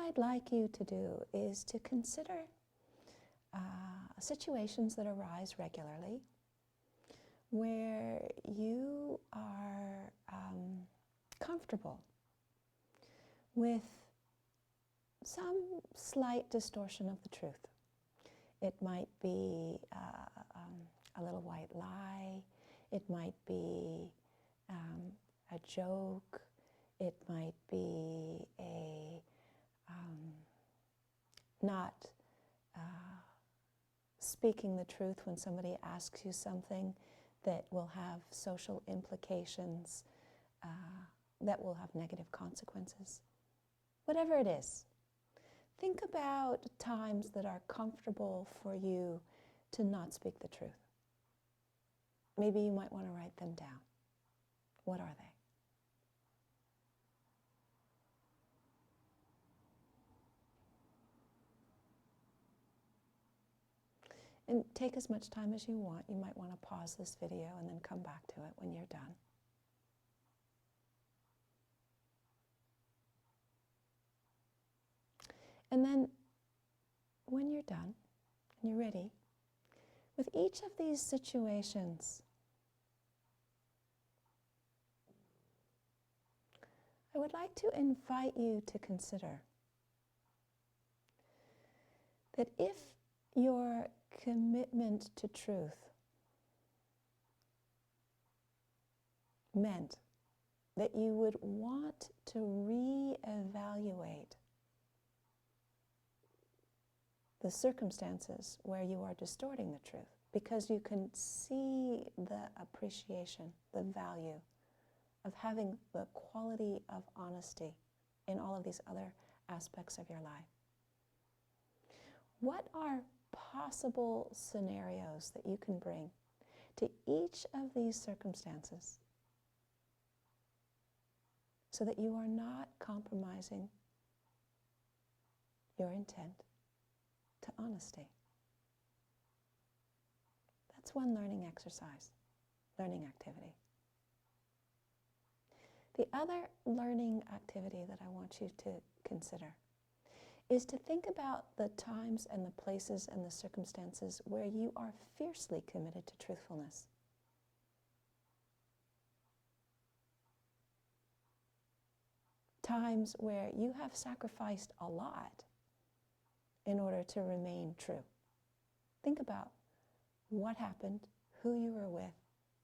I'd like you to do is to consider situations that arise regularly where you are comfortable with some slight distortion of the truth. It might be a little white lie. It might be a joke. It might be a not speaking the truth when somebody asks you something that will have social implications, that will have negative consequences. Whatever it is, think about times that are comfortable for you to not speak the truth. Maybe you might want to write them down. What are they? And take as much time as you want. You might want to pause this video and then come back to it when you're done. And then when you're done and you're ready, with each of these situations, I would like to invite you to consider that if your commitment to truth meant that you would want to reevaluate the circumstances where you are distorting the truth, because you can see the appreciation, the value of having the quality of honesty in all of these other aspects of your life. What are possible scenarios that you can bring to each of these circumstances so that you are not compromising your intent to honesty? That's one learning exercise, learning activity. The other learning activity that I want you to consider is to think about the times and the places and the circumstances where you are fiercely committed to truthfulness. Times where you have sacrificed a lot in order to remain true. Think about what happened, who you were with,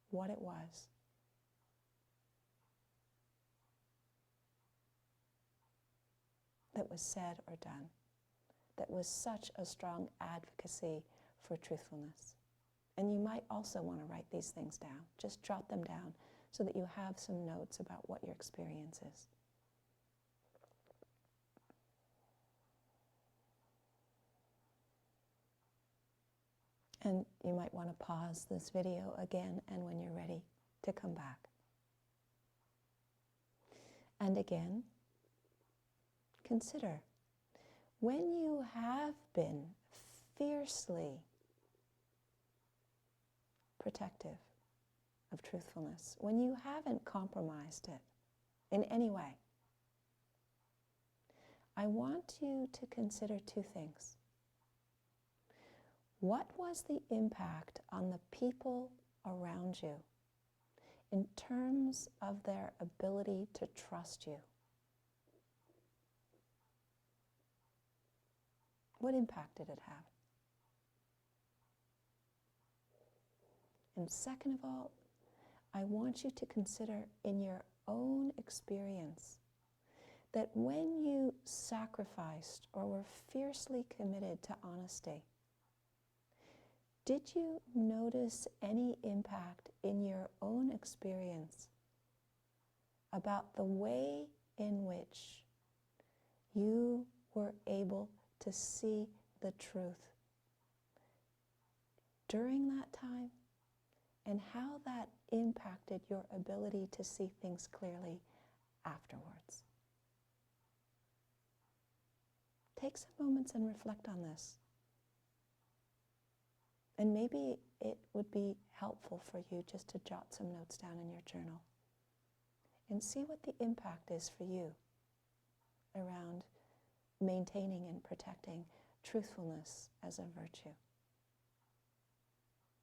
what it was. That was said or done, that was such a strong advocacy for truthfulness. And you might also want to write these things down. Just jot them down so that you have some notes about what your experience is. And you might want to pause this video again, and when you're ready, to come back. And again, consider, when you have been fiercely protective of truthfulness, when you haven't compromised it in any way, I want you to consider two things. What was the impact on the people around you in terms of their ability to trust you? What impact did it have? And second of all, I want you to consider in your own experience that when you sacrificed or were fiercely committed to honesty, did you notice any impact in your own experience about the way in which you were able to see the truth during that time, and how that impacted your ability to see things clearly afterwards? Take some moments and reflect on this. And maybe it would be helpful for you just to jot some notes down in your journal and see what the impact is for you around maintaining and protecting truthfulness as a virtue.